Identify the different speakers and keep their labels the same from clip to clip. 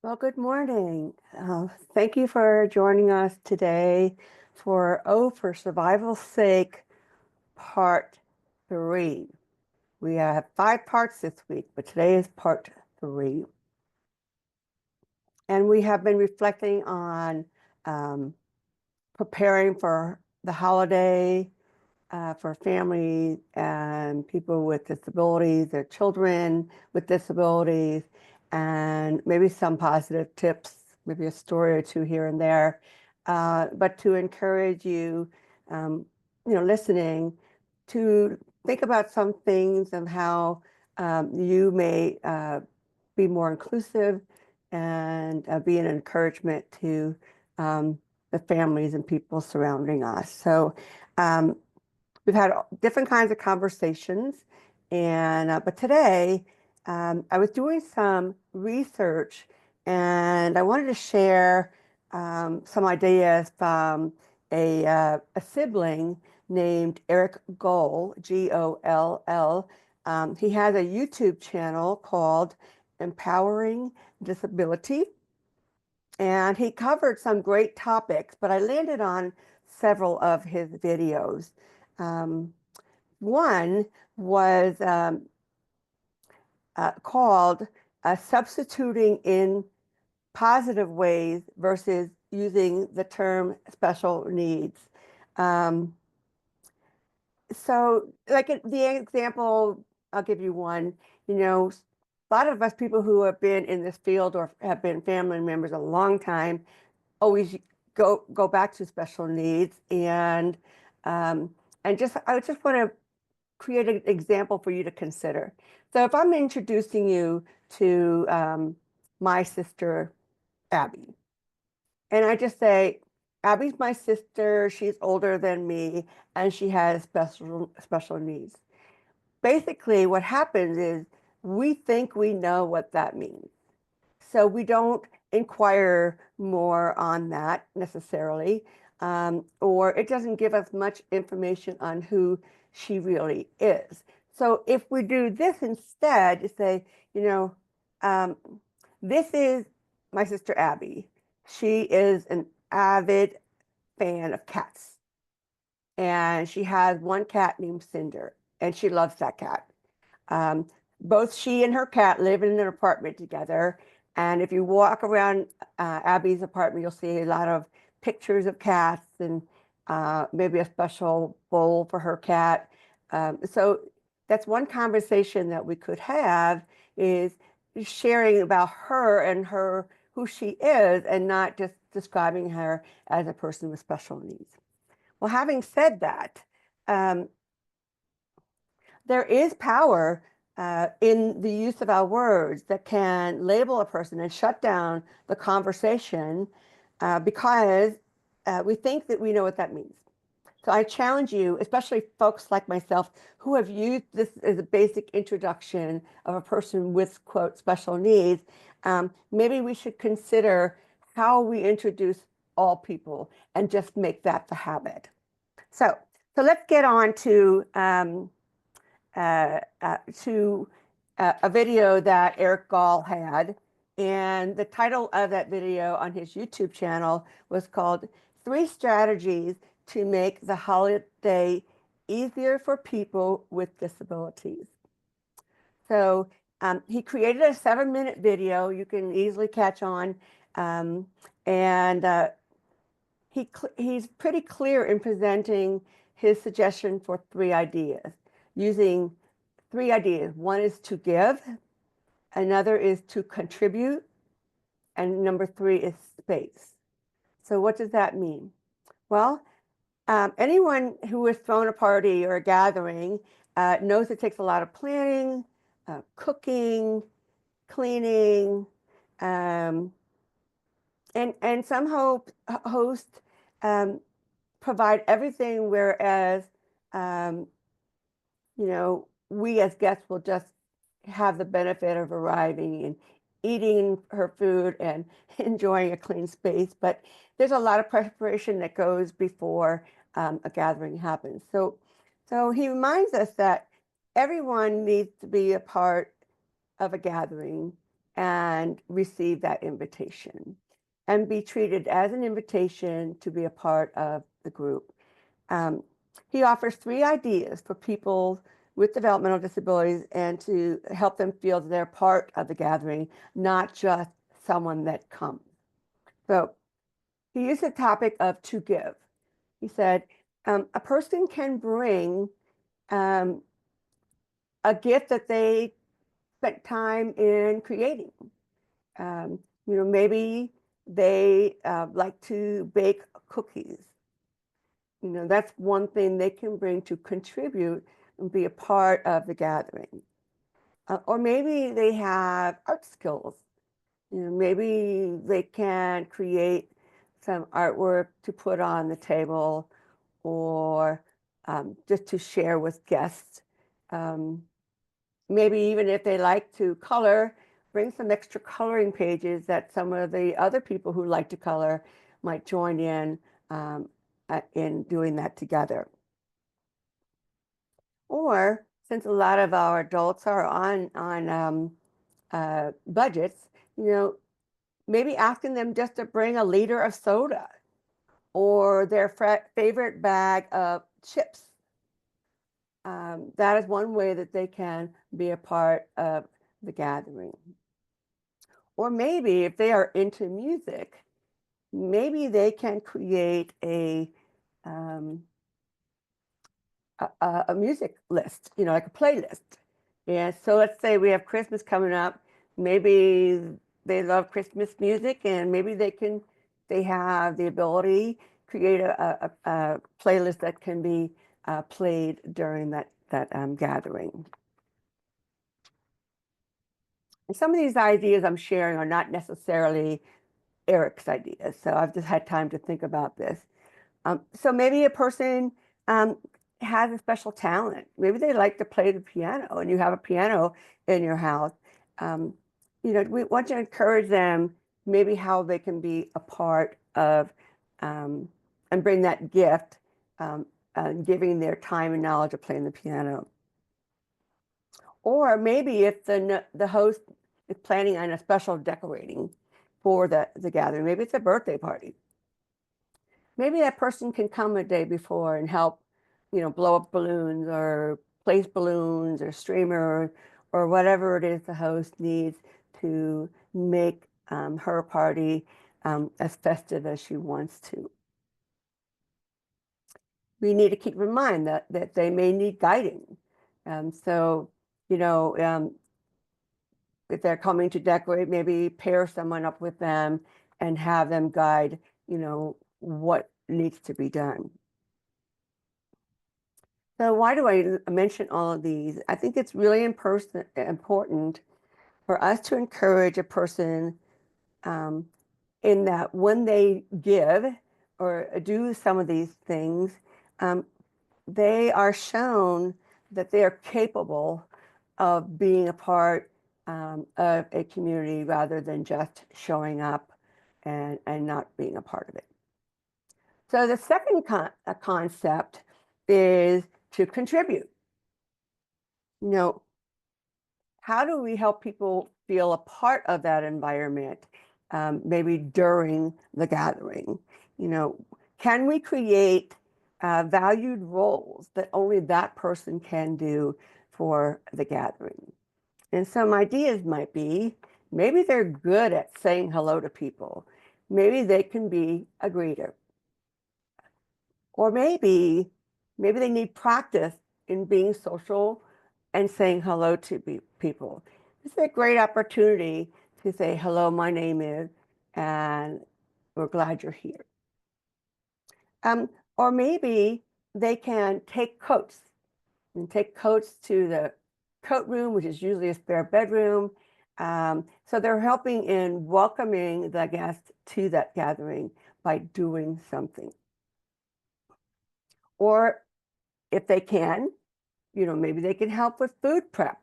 Speaker 1: Well, good morning. Thank you for joining us today for for Survival's Sake, Part 3. We have 5 parts this week, but today is Part 3. And we have been reflecting on um, preparing for the holiday for families and people with disabilities, their children with disabilities, and maybe some positive tips, maybe a story or two here and there, but to encourage you, um, listening to think about some things and how you may be more inclusive and be an encouragement to the families and people surrounding us. So um, we've had different kinds of conversations, and but today I was doing some research, and I wanted to share some ideas from a sibling named Eric Goll, Goll. He has a YouTube channel called Empowering Disability, and he covered some great topics, but I landed on several of his videos. Um, One was called Substituting in Positive Ways versus Using the Term Special Needs. Um, the example, I'll give you one. A lot of us people who have been in this field or have been family members a long time always go back to special needs, um, and just I just want to create an example for you to consider. So if I'm introducing you to my sister Abby, and I just say, Abby's my sister, she's older than me, and she has special needs. Basically, what happens is we think we know what that means. So we don't inquire more on that necessarily, or it doesn't give us much information on who she really is. So if we do this instead, to say, you know, um, this is my sister Abby. She is an avid fan of cats, and she has one cat named Cinder, and she loves that cat. Um, Both she and her cat live in an apartment together. And if you walk around Abby's apartment, you'll see a lot of pictures of cats and maybe a special bowl for her cat. So that's one conversation that we could have, is sharing about her and who she is, and not just describing her as a person with special needs. Well, having said that, um, there is power in the use of our words that can label a person and shut down the conversation because we think that we know what that means. So I challenge you, especially folks like myself who have used this as a basic introduction of a person with, quote, special needs. Maybe we should consider how we introduce all people and just make that the habit. So, so let's get on uh, to a video that Eric Gall had. And the title of that video on his YouTube channel was called 3 Strategies to Make the Holiday Easier for People with Disabilities. So he created a 7-minute video you can easily catch on. Um, and he's pretty clear in presenting his suggestion for 3 ideas, using 3 ideas. One is to give, another is to contribute, and number 3 is space. So what does that mean? Well, anyone who has thrown a party or a gathering knows it takes a lot of planning, cooking, cleaning, um, and some hosts um, provide everything, whereas um, we as guests will just have the benefit of arriving and eating her food and enjoying a clean space. But there's a lot of preparation that goes before a gathering happens. So he reminds us that everyone needs to be a part of a gathering, and receive that invitation and be treated as an invitation to be a part of the group. Um, he offers 3 ideas for people with developmental disabilities and to help them feel that they're part of the gathering, not just someone that comes. So he used the topic of to give. He said, a person can bring um, a gift that they spent time in creating. Um, maybe they like to bake cookies. That's one thing they can bring to contribute and be a part of the gathering. Or maybe they have art skills. Maybe they can create some artwork to put on the table or just to share with guests. Um, Maybe even if they like to color, bring some extra coloring pages that some of the other people who like to color might join um, in doing that together. Or since a lot of our adults are on budgets, you know, maybe asking them just to bring a liter of soda or their favorite bag of chips. That is one way that they can be a part of the gathering. Or maybe if they are into music, maybe they can create um, a music list, like a playlist. Yeah, so let's say we have Christmas coming up. Maybe they love Christmas music, and maybe they have the ability create a playlist that can be played during that gathering. And some of these ideas I'm sharing are not necessarily Eric's ideas, so I've just had time to think about this. So maybe a person um, has a special talent. Maybe they like to play the piano, and you have a piano in your house. Um, we want to encourage them maybe how they can be a part of um, and bring that gift, giving their time and knowledge of playing the piano. Or maybe if the host is planning on a special decorating for the gathering, maybe it's a birthday party. Maybe that person can come a day before and help, blow up balloons or place balloons or streamers or whatever it is the host needs to make her party as festive as she wants to. We need to keep in mind that they may need guiding. So, you know, um, if they're coming to decorate, maybe pair someone up with them and have them guide, what needs to be done. So why do I mention all of these? I think it's really important for us to encourage a person um, in that when they give or do some of these things, um, they are shown that they are capable of being a part of a community rather than just showing up and not being a part of it. So the second concept is to contribute. You know, how do we help people feel a part of that environment, maybe during the gathering? Can we create valued roles that only that person can do for the gathering? And some ideas might be, maybe they're good at saying hello to people. Maybe they can be a greeter. Or maybe they need practice in being social and saying hello to people. This is a great opportunity to say, hello, my name is, and we're glad you're here. Or maybe they can take coats to the coat room, which is usually a spare bedroom. So they're helping in welcoming the guest to that gathering by doing something. Or if they can, maybe they can help with food prep.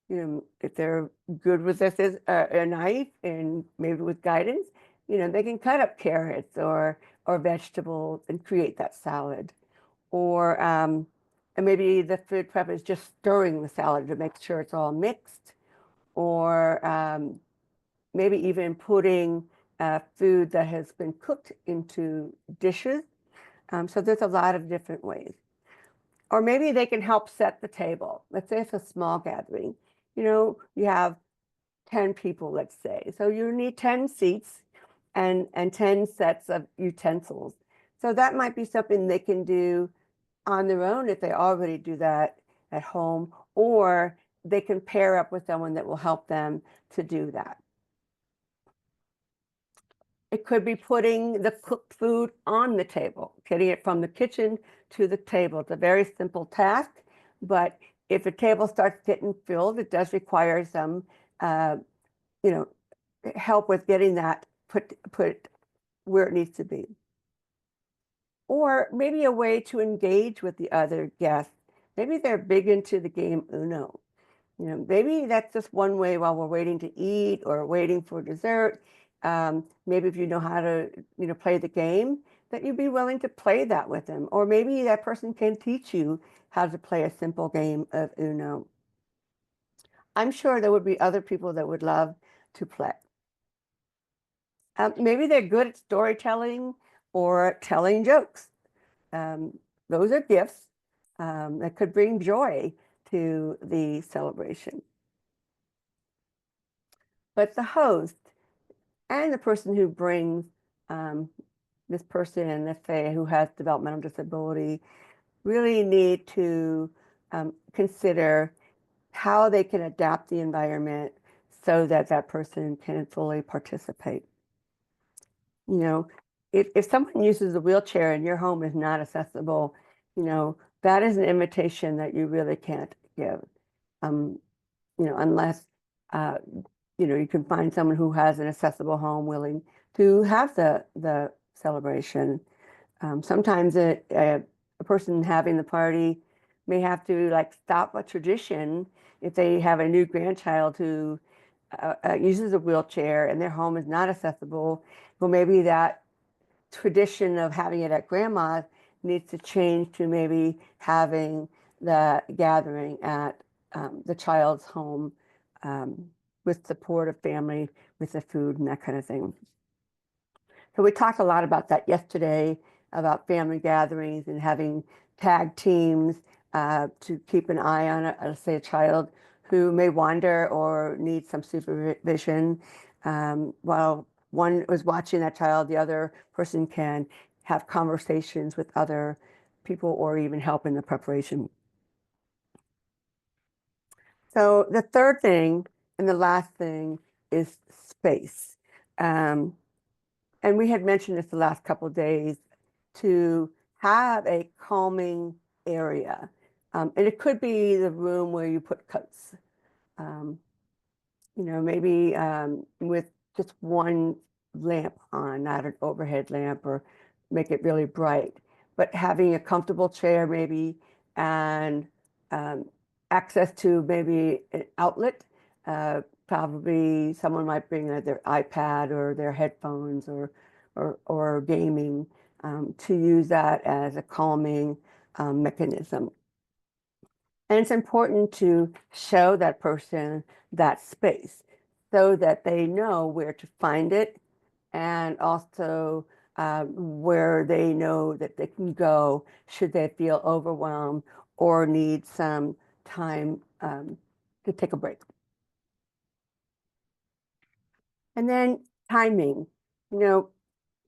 Speaker 1: If they're good with this as a knife and maybe with guidance, they can cut up carrots or vegetables and create that salad. Or and maybe the food prep is just stirring the salad to make sure it's all mixed. Or maybe even putting food that has been cooked into dishes. So there's a lot of different ways. Or maybe they can help set the table. Let's say it's a small gathering. You have 10 people, let's say. So you need 10 seats and 10 sets of utensils. So that might be something they can do on their own if they already do that at home, or they can pair up with someone that will help them to do that. It could be putting the cooked food on the table, getting it from the kitchen to the table. It's a very simple task, but if the table starts getting filled, it does require some, uh, you know, help with getting that put where it needs to be. Or maybe a way to engage with the other guests. Maybe they're big into the game Uno. Maybe that's just one way while we're waiting to eat or waiting for dessert. Maybe if you know how to, play the game, that you'd be willing to play that with them. Or maybe that person can teach you how to play a simple game of Uno. I'm sure there would be other people that would love to play. Maybe they're good at storytelling or telling jokes. Um, those are gifts that could bring joy to the celebration. But the host and the person who brings um, this person, let's say, who has developmental disability, really need to consider how they can adapt the environment so that that person can fully participate. You know, if someone uses a wheelchair and your home is not accessible, that is an invitation that you really can't give. Um, unless uh, you can find someone who has an accessible home willing to have the celebration. Sometimes a person having the party may have to like stop a tradition if they have a new grandchild who uses a wheelchair and their home is not accessible. Well, maybe that tradition of having it at grandma's needs to change to maybe having the gathering at the child's home um, with support of family, with the food and that kind of thing. So we talked a lot about that yesterday, about family gatherings and having tag teams to keep an eye on, say, a child who may wander or need some supervision. While one was watching that child, the other person can have conversations with other people or even help in the preparation. So the third thing and the last thing is space. Um, and we had mentioned this the last couple of days, to have a calming area. And it could be the room where you put coats. Um, maybe with just one lamp on, not an overhead lamp, or make it really bright. But having a comfortable chair maybe, and um, access to maybe an outlet. Probably someone might bring their iPad or their headphones or gaming to use that as a calming mechanism. And it's important to show that person that space so that they know where to find it, and also where they know that they can go should they feel overwhelmed or need some time to take a break. And then timing. You know,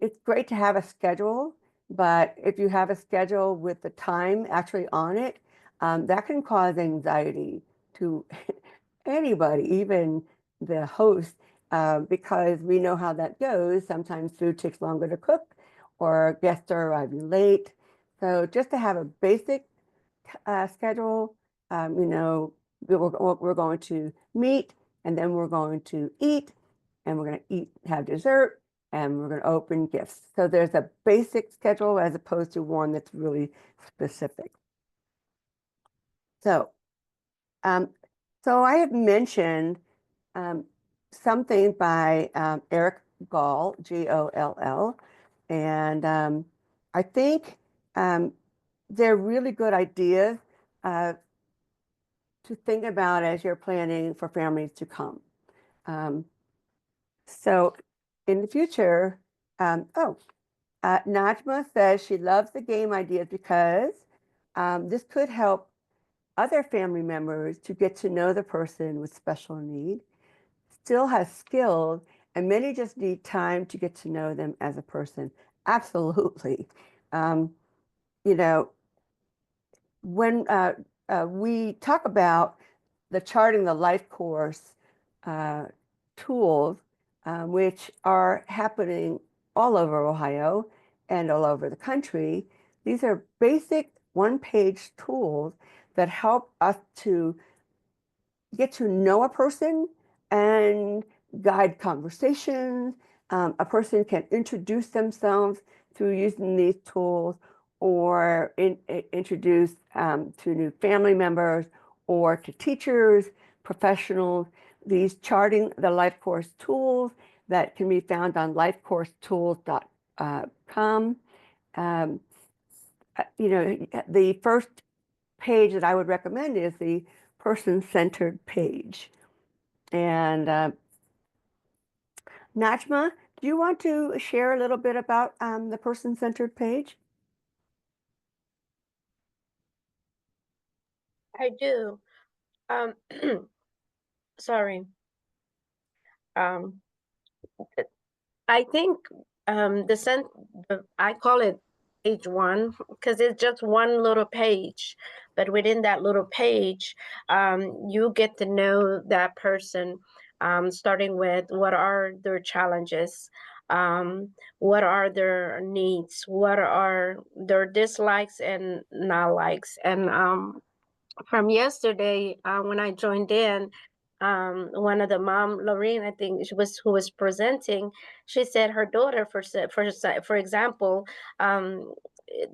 Speaker 1: it's great to have a schedule, but if you have a schedule with the time actually on it, that can cause anxiety to anybody, even the host, because we know how that goes. Sometimes food takes longer to cook, or guests are arriving late. So just to have a basic schedule, we're going to meet, and then we're going to eat, and we're going to have dessert, and we're going to open gifts. So there's a basic schedule as opposed to one that's really specific. So, um, so I have mentioned um, something by Eric Gall, Goll, and I think they're really good ideas uh, to think about as you're planning for families to come. Um, So in the future, Najma says she loves the game ideas because this could help other family members to get to know the person with special need, still has skills, and many just need time to get to know them as a person. Absolutely. Um, you know, when we talk about the charting the life course uh, tools, which are happening all over Ohio and all over the country, these are basic one-page tools that help us to get to know a person and guide conversations. A person can introduce themselves through using these tools or introduce to new family members or to teachers, professionals. These charting the life course tools that can be found on lifecoursetools.com. Um, the first page that I would recommend is the person-centered page. And Najma, do you want to share a little bit about the person-centered page?
Speaker 2: I do. Um, sorry. Um, I think I call it page one because it's just one little page, but within that little page, you get to know that person, starting with what are their challenges, what are their needs, what are their dislikes and not likes, and from yesterday when I joined in, one of the mom, Lorraine, I think she was who was presenting. She said her daughter, for example, um,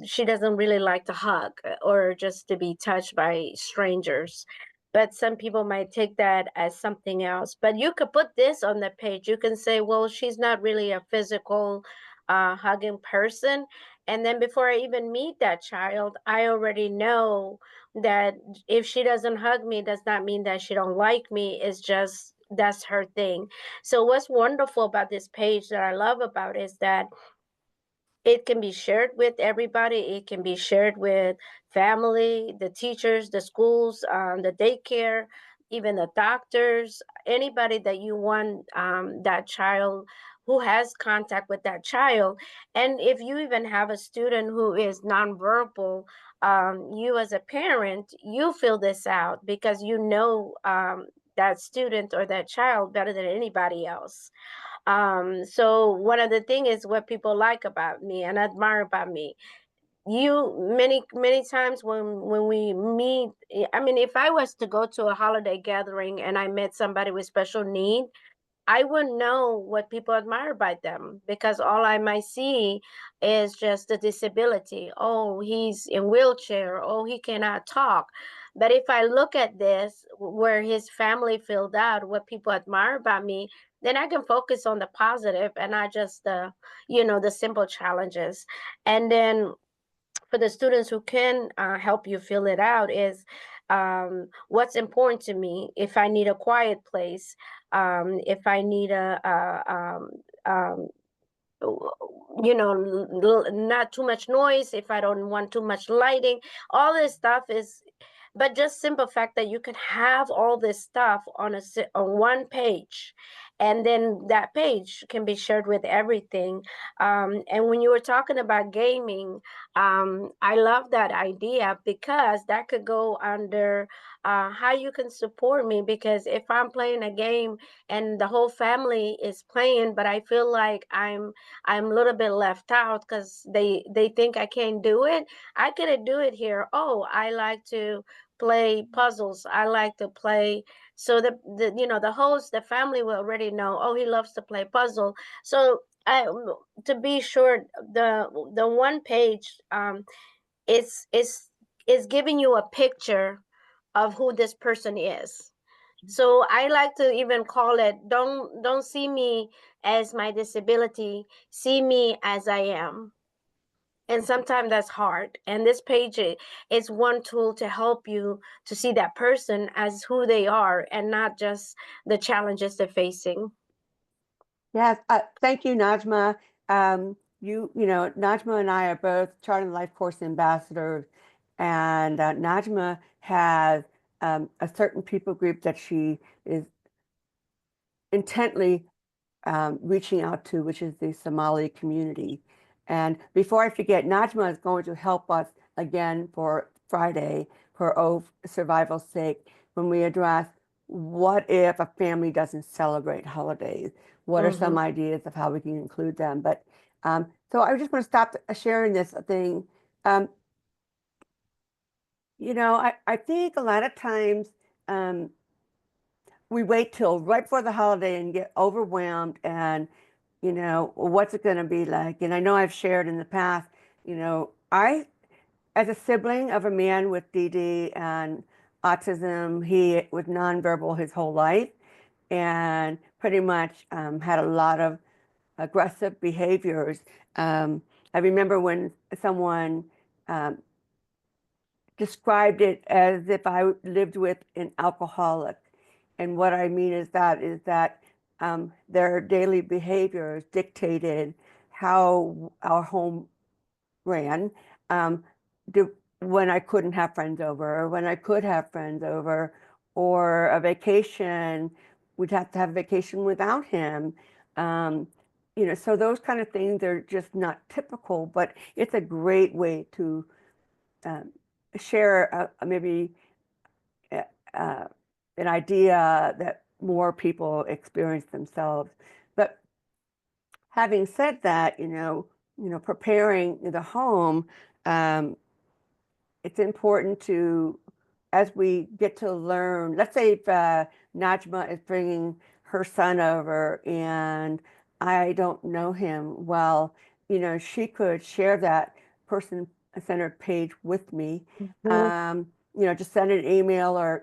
Speaker 2: she doesn't really like to hug or just to be touched by strangers. But some people might take that as something else. But you could put this on the page. You can say, well, she's not really a physical hugging person. And then before I even meet that child, I already know that if she doesn't hug me does not mean that she don't like me. It's just that's her thing. So what's wonderful about this page that I love about is that it can be shared with everybody. It can be shared with family, the teachers, the schools, the daycare, even the doctors, anybody that you want that child who has contact with that child. And if you even have a student who is nonverbal, you as a parent, you fill this out because you know that student or that child better than anybody else. So one of the thing is what people like about me and admire about me. You many times when we meet, I mean, if I was to go to a holiday gathering and I met somebody with special need, I wouldn't know what people admire by them because all I might see is just a disability. Oh, he's in wheelchair. Oh, he cannot talk. But if I look at this, where his family filled out what people admire about me, then I can focus on the positive and not just the simple challenges. And then for the students who can help you fill it out is what's important to me. If I need a quiet place, if I need um, not too much noise, if I don't want too much lighting, all this stuff is, but just simple fact that you can have all this stuff on one page, and then that page can be shared with everything. And when you were talking about gaming, I love that idea because that could go under how you can support me, because if I'm playing a game and the whole family is playing, but I feel like I'm a little bit left out because they think I can't do it. I could do it here. Oh, I like to play puzzles. I like to play. So the host, the family will already know. Oh, he loves to play puzzle. So to be sure, the one page is giving you a picture of who this person is. So I like to even call it, don't see me as my disability, see me as I am. And sometimes that's hard. And this page is one tool to help you to see that person as who they are and not just the challenges they're facing.
Speaker 1: Yes, thank you, Najma. Najma and I are both Charting Life Course ambassadors, and Najma has a certain people group that she is intently reaching out to, which is the Somali community. And before I forget, Najma is going to help us again for Friday for survival's sake when we address what if a family doesn't celebrate holidays? What are some
Speaker 2: Mm-hmm.
Speaker 1: ideas of how we can include them? But so I just want to stop sharing this thing. Um, I think a lot of times um, we wait till right before the holiday and get overwhelmed and what's it going to be like? And I know I've shared in the past, I, as a sibling of a man with DD and autism, he was nonverbal his whole life and pretty much had a lot of aggressive behaviors. Um, I remember when someone um, described it as if I lived with an alcoholic. And what I mean is that their daily behaviors dictated how our home ran. Um, do, when I couldn't have friends over, or when I could have friends over, or a vacation, we'd have to have a vacation without him. Um, so those kind of things are just not typical, but it's a great way to um, share maybe uh, uh, an idea that more people experience themselves. But having said that, preparing the home, um, it's important to, as we get to learn, let's say if Najma is bringing her son over and I don't know him well, she could share that person-centered page with me.
Speaker 2: Mm-hmm.
Speaker 1: Just send an email or,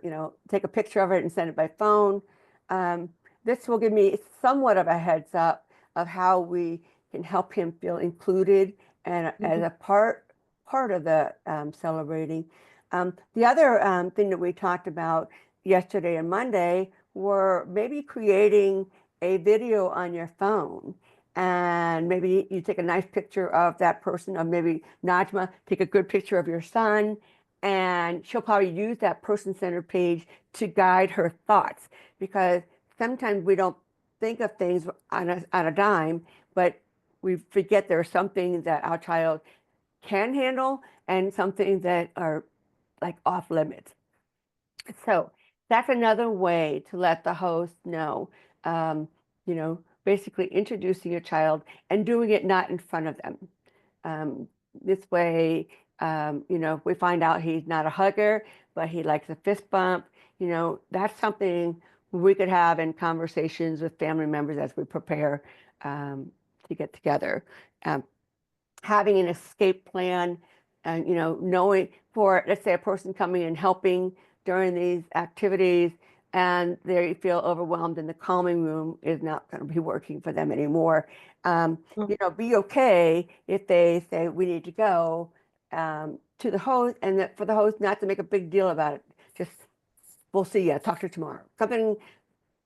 Speaker 1: take a picture of it and send it by phone. Um, this will give me somewhat of a heads up of how we can help him feel included and as a part of the celebrating. The other thing that we talked about yesterday and Monday were maybe creating a video on your phone. And maybe you take a nice picture of that person, or maybe Najma, take a good picture of your son, and she'll probably use that person-centered page to guide her thoughts because sometimes we don't think of things on a dime, but we forget there's something that our child can handle and something that are like off limits. So that's another way to let the host know, basically introducing your child and doing it not in front of them. This way, if we find out he's not a hugger, but he likes a fist bump, that's something we could have in conversations with family members as we prepare to get together. Um, Having an escape plan and knowing for let's say a person coming and helping during these activities and they feel overwhelmed and the calming room is not going to be working for them anymore. Be okay if they say we need to go to the host and that for the host not to make a big deal about it. Just we'll see you, talk to you tomorrow, something,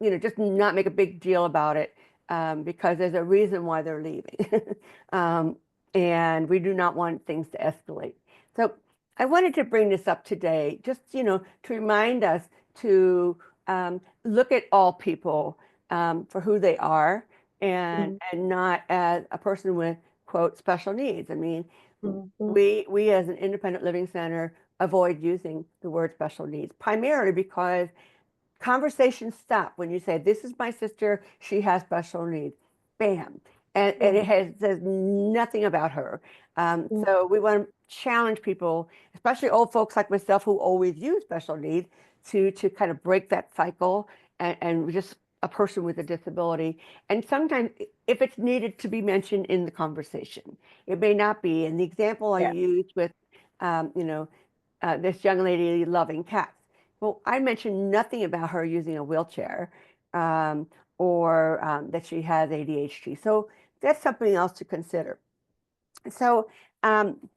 Speaker 1: just not make a big deal about it because there's a reason why they're leaving. um, and we do not want things to escalate. So I wanted to bring this up today, just, to remind us to look at all people for who they are and not as a person with, quote, special needs. I mean,
Speaker 2: Mm-hmm.
Speaker 1: we as an independent living center avoid using the word special needs primarily because conversations stop when you say, "This is my sister. She has special needs." Bam, and it says nothing about her. So we want to challenge people, especially old folks like myself who always use special needs, to kind of break that cycle and just a person with a disability. And sometimes, if it's needed to be mentioned in the conversation, it may not be. And the example I
Speaker 2: Yeah.
Speaker 1: used with, um, you know, this young lady loving cats. Well, I mentioned nothing about her using a wheelchair um, or that she has ADHD. So that's something else to consider. So, um,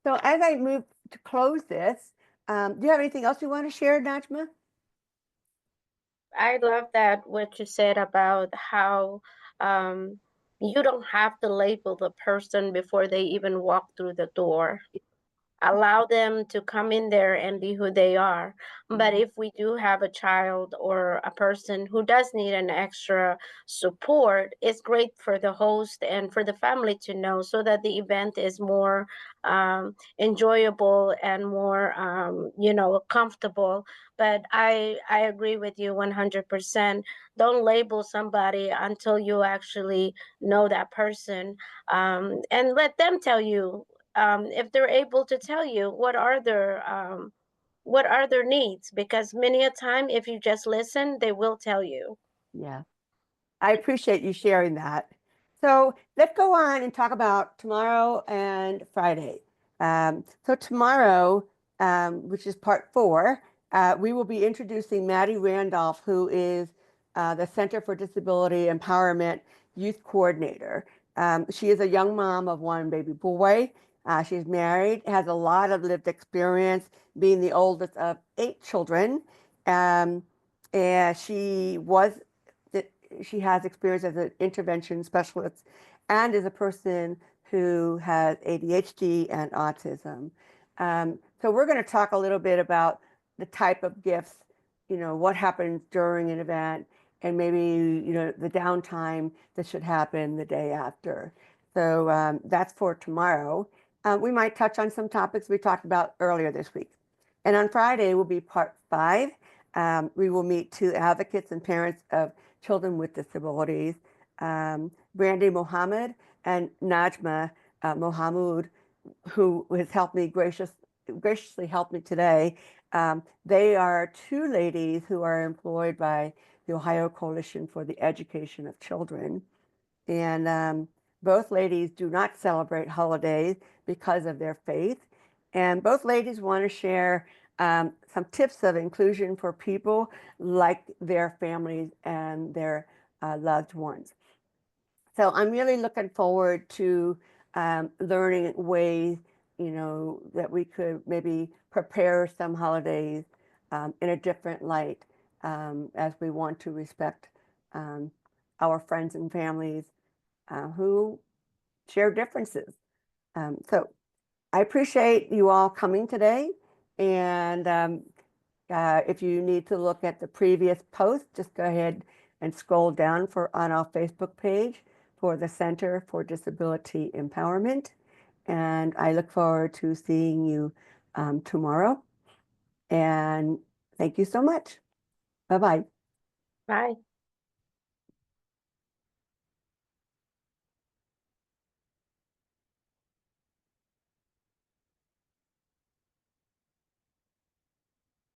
Speaker 1: so as I move to close this, do you have anything else you want to share, Najma?
Speaker 2: I love that what you said about how um, you don't have to label the person before they even walk through the door. Allow them to come in there and be who they are. But
Speaker 1: Mhm.
Speaker 2: if we do have a child or a person who does need an extra support, it's great for the host and for the family to know so that the event is more enjoyable and more, comfortable. But I agree with you 100%. Don't label somebody until you actually know that person, and let them tell you, if they're able to tell you what are their needs, because many a time if you just listen they will tell you.
Speaker 1: Yeah. I appreciate you sharing that. So let's go on and talk about tomorrow and Friday. So tomorrow, which is part 4, we will be introducing Maddie Randolph, who is the Center for Disability Empowerment Youth Coordinator. She is a young mom of 1 baby boy. She's married, has a lot of lived experience, being the oldest of 8 children. Um, and she has experience as an intervention specialist and as a person who has ADHD and autism. So we're going to talk a little bit about the type of gifts, what happens during an event, and maybe, the downtime that should happen the day after. So that's for tomorrow. We might touch on some topics we talked about earlier this week. And on Friday will be part 5. We will meet 2 advocates and parents of children with disabilities, Brandy Mohammed and Najma Mohammed, who has helped me graciously helped me today. They are 2 ladies who are employed by the Ohio Coalition for the Education of Children. And both ladies do not celebrate holidays because of their faith. And both ladies want to share some tips of inclusion for people like their families and their loved ones. So I'm really looking forward to learning ways, that we could maybe prepare some holidays in a different light, as we want to respect um, our friends and families who share differences. So I appreciate you all coming today. And if you need to look at the previous post, just go ahead and scroll down on our Facebook page for the Center for Disability Empowerment. And I look forward to seeing you tomorrow. And thank you so much. Bye-bye.
Speaker 2: Bye.